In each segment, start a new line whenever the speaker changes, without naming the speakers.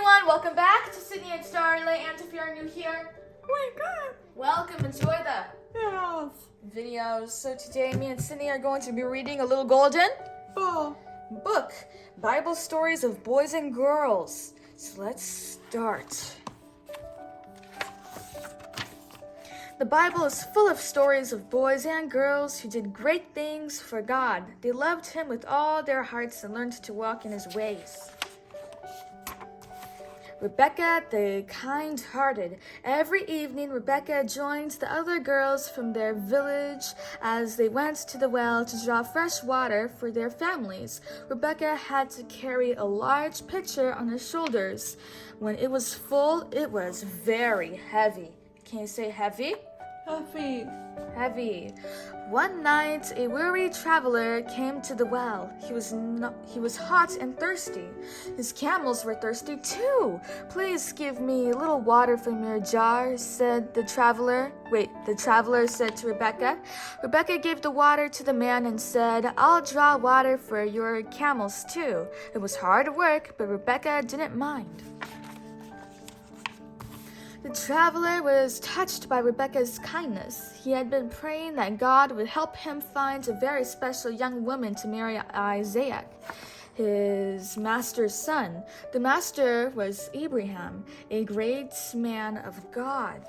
everyone, welcome back to Sydney and Starlight. And if you're new here, welcome, enjoy the videos. So today me and Sydney are going to be reading a little golden book, Bible stories of boys and girls. So let's start. The Bible is full of stories of boys and girls who did great things for God. They loved Him with all their hearts and learned to walk in His ways. Rebecca the Kindhearted. Every evening, Rebecca joined the other girls from their village as they went to the well to draw fresh water for their families. Rebecca had to carry a large pitcher on her shoulders. When it was full, it was very heavy. Can you say heavy? Heavy. One night, a weary traveler came to the well. He was hot and thirsty. His camels were thirsty too. Please give me a little water from your jar, said the traveler. The traveler said to Rebecca. Rebecca gave the water to the man and said, I'll draw water for your camels too. It was hard work, but Rebecca didn't mind. The traveler was touched by Rebecca's kindness. He had been praying that God would help him find a very special young woman to marry Isaac, his master's son. The master was Abraham, a great man of God.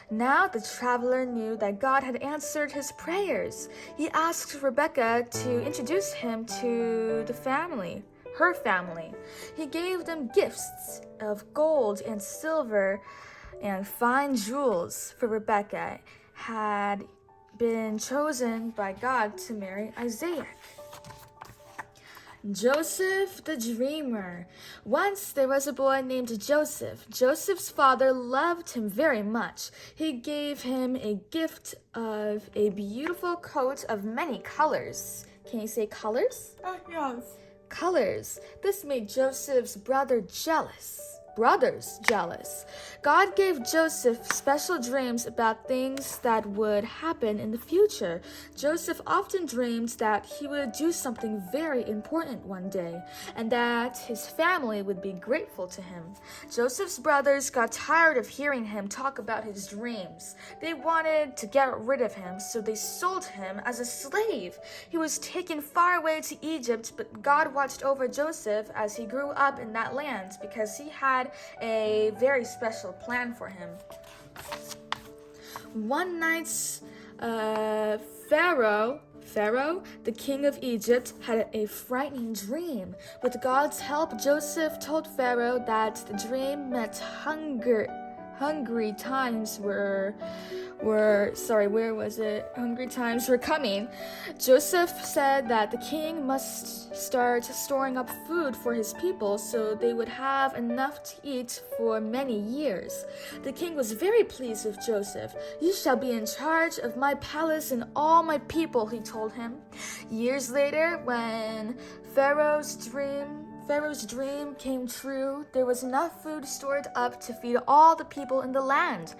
Now the traveler knew that God had answered his prayers. He asked Rebecca to introduce him to her family. He gave them gifts of gold and silver and fine jewels, for Rebecca had been chosen by God to marry Isaac. Joseph the Dreamer. Once there was a boy named Joseph. Joseph's father loved him very much. He gave him a gift of a beautiful coat of many colors. Can you say colors?
Yes.
Colors. This made Joseph's brothers jealous. God gave Joseph special dreams about things that would happen in the future. Joseph often dreamed that he would do something very important one day, and that his family would be grateful to him. Joseph's brothers got tired of hearing him talk about his dreams. They wanted to get rid of him, so they sold him as a slave. He was taken far away to Egypt, but God watched over Joseph as he grew up in that land because He had a very special plan for him. One night, Pharaoh, the king of Egypt, had a frightening dream. With God's help, Joseph told Pharaoh that the dream meant hungry times Hungry times were coming. Joseph said that the king must start storing up food for his people so they would have enough to eat for many years. The king was very pleased with Joseph. You shall be in charge of my palace and all my people, he told him. Years later, when Pharaoh's dream came true. There was enough food stored up to feed all the people in the land.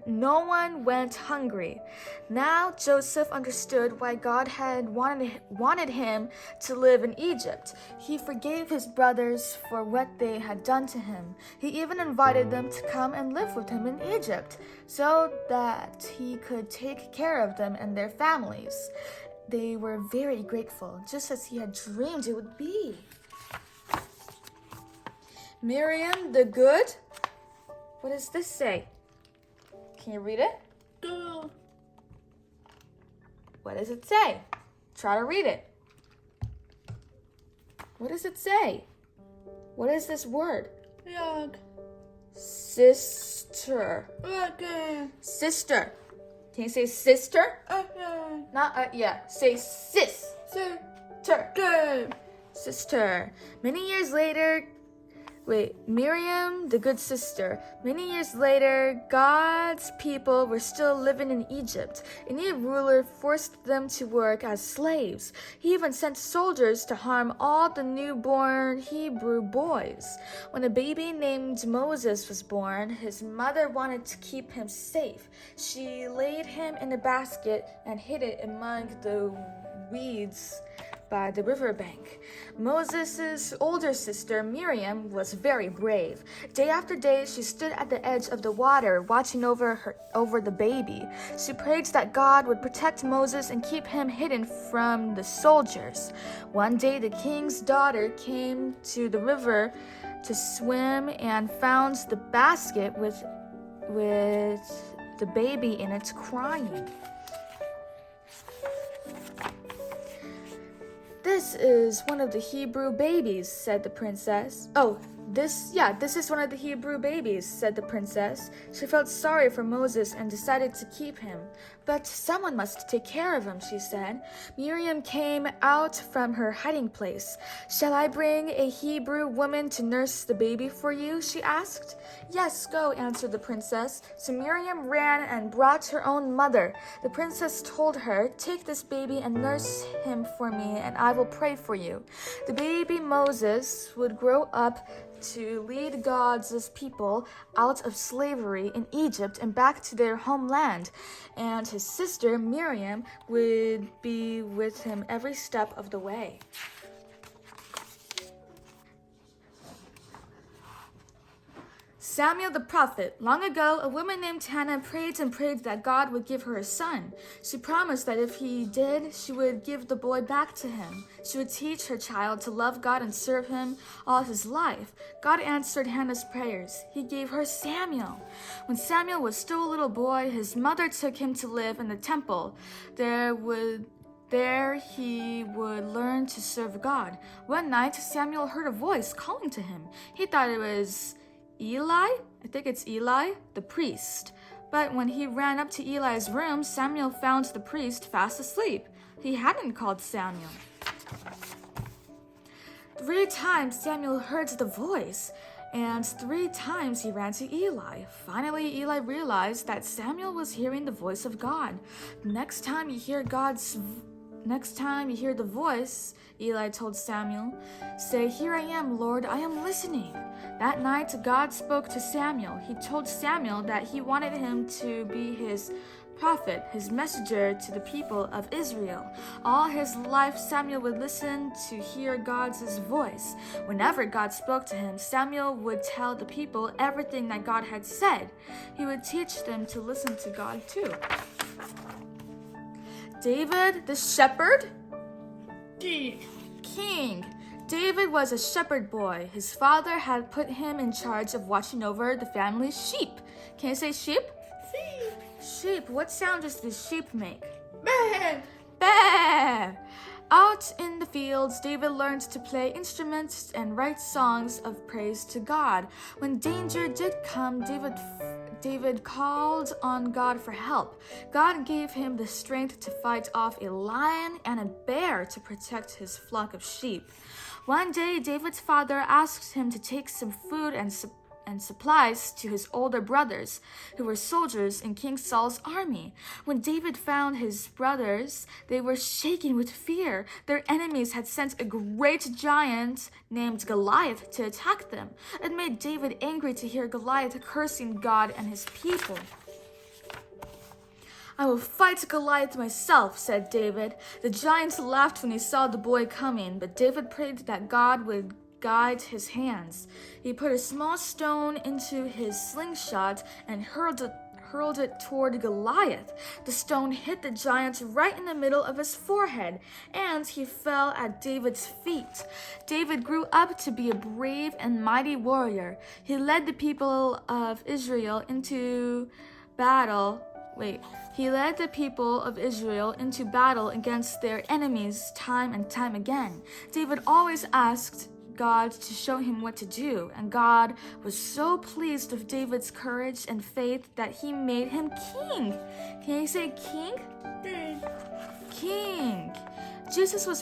No one went hungry. Now Joseph understood why God had wanted him to live in Egypt. He forgave his brothers for what they had done to him. He even invited them to come and live with him in Egypt so that he could take care of them and their families. They were very grateful, just as he had dreamed it would be. Miriam the Good. What does this say? Can you read it?
Go.
What does it say? Try to read it. What does it say? What is this word?
Yog.
Sister.
Okay.
Sister. Can you say sister?
Okay.
Not yeah. Say sis.
Sister. Good.
Sister. Miriam, the good sister. Many years later, God's people were still living in Egypt. A new ruler forced them to work as slaves. He even sent soldiers to harm all the newborn Hebrew boys. When a baby named Moses was born, his mother wanted to keep him safe. She laid him in a basket and hid it among the weeds by the riverbank. Moses' older sister, Miriam, was very brave. Day after day, she stood at the edge of the water, watching over the baby. She prayed that God would protect Moses and keep him hidden from the soldiers. One day, the king's daughter came to the river to swim and found the basket with the baby in it crying. "This is one of the Hebrew babies," said the princess. This is one of the Hebrew babies," said the princess. She felt sorry for Moses and decided to keep him. "But someone must take care of him," she said. Miriam came out from her hiding place. "Shall I bring a Hebrew woman to nurse the baby for you?" she asked. "Yes, go," answered the princess. So Miriam ran and brought her own mother. The princess told her, "Take this baby and nurse him for me, and I will pray for you." The baby Moses would grow up to lead God's people out of slavery in Egypt and back to their homeland, and his sister Miriam would be with him every step of the way. Samuel the prophet. Long ago, a woman named Hannah prayed and prayed that God would give her a son. She promised that if he did, she would give the boy back to him. She would teach her child to love God and serve him all his life. God answered Hannah's prayers. He gave her Samuel. When Samuel was still a little boy, his mother took him to live in the temple. There he would learn to serve God. One night, Samuel heard a voice calling to him. He thought it was Eli, the priest. But when he ran up to Eli's room, Samuel found the priest fast asleep. He hadn't called Samuel. 3 times Samuel heard the voice, and 3 times he ran to Eli. Finally, Eli realized that Samuel was hearing the voice of God. Next time you hear the voice, Eli told Samuel, say, "Here I am, Lord, I am listening." That night, God spoke to Samuel. He told Samuel that he wanted him to be his prophet, his messenger to the people of Israel. All his life, Samuel would listen to hear God's voice. Whenever God spoke to him, Samuel would tell the people everything that God had said. He would teach them to listen to God too. David the shepherd? King. David was a shepherd boy. His father had put him in charge of watching over the family's sheep. Can you say sheep? Sheep. What sound does the sheep make?
Bam!
Bah! Out in the fields, David learned to play instruments and write songs of praise to God. When danger did come, David called on God for help. God gave him the strength to fight off a lion and a bear to protect his flock of sheep. One day, David's father asked him to take some food and supplies to his older brothers, who were soldiers in King Saul's army. When David found his brothers, they were shaking with fear. Their enemies had sent a great giant named Goliath to attack them. It made David angry to hear Goliath cursing God and his people. "I will fight Goliath myself," said David. The giant laughed when he saw the boy coming, but David prayed that God would guide his hands. He put a small stone into his slingshot and hurled it toward Goliath. The stone hit the giant right in the middle of his forehead, and he fell at David's feet. David grew up to be a brave and mighty warrior. He led the people of Israel into battle against their enemies time and time again. David always asked God to show him what to do, and God was so pleased with David's courage and faith that he made him king. Can you say king? King. Jesus, the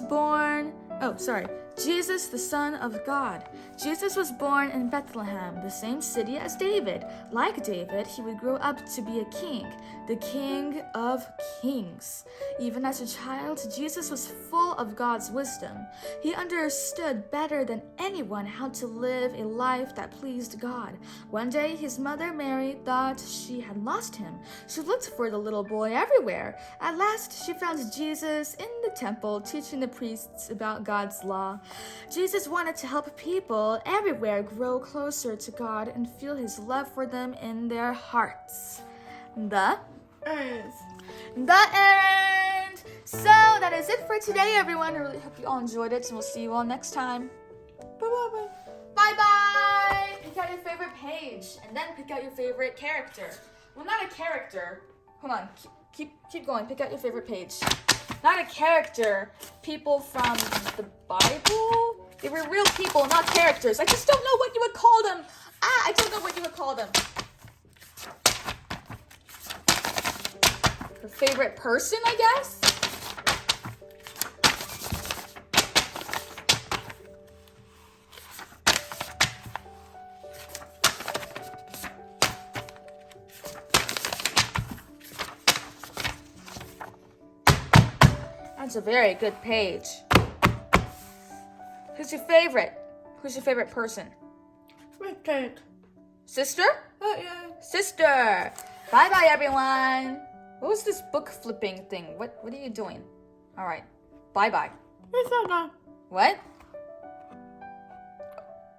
Son of God. Jesus was born in Bethlehem, the same city as David. Like David, he would grow up to be a king, the King of Kings. Even as a child, Jesus was full of God's wisdom. He understood better than anyone how to live a life that pleased God. One day, his mother Mary thought she had lost him. She looked for the little boy everywhere. At last, she found Jesus in the temple teaching the priests about God's law. Jesus wanted to help people everywhere grow closer to God and feel his love for them in their hearts. The end. So that is it for today, everyone. I really hope you all enjoyed it, and we'll see you all next time.
Bye-bye.
Bye-bye. Pick out your favorite page, and then pick out your favorite character. Well, not a character. Hold on. Keep going. Pick out your favorite page. Not a character. People from the Bible? They were real people, not characters. I just don't know what you would call them. I don't know what you would call them. Her favorite person, I guess? That's a very good page. Who's your favorite? Who's your favorite person?
Richard.
Sister?
Yeah.
Sister. Bye-bye, everyone. What was this book flipping thing? What are you doing? All right. Bye-bye.
Lisa.
What?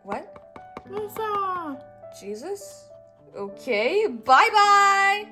What?
Lisa.
Jesus? Okay. Bye-bye.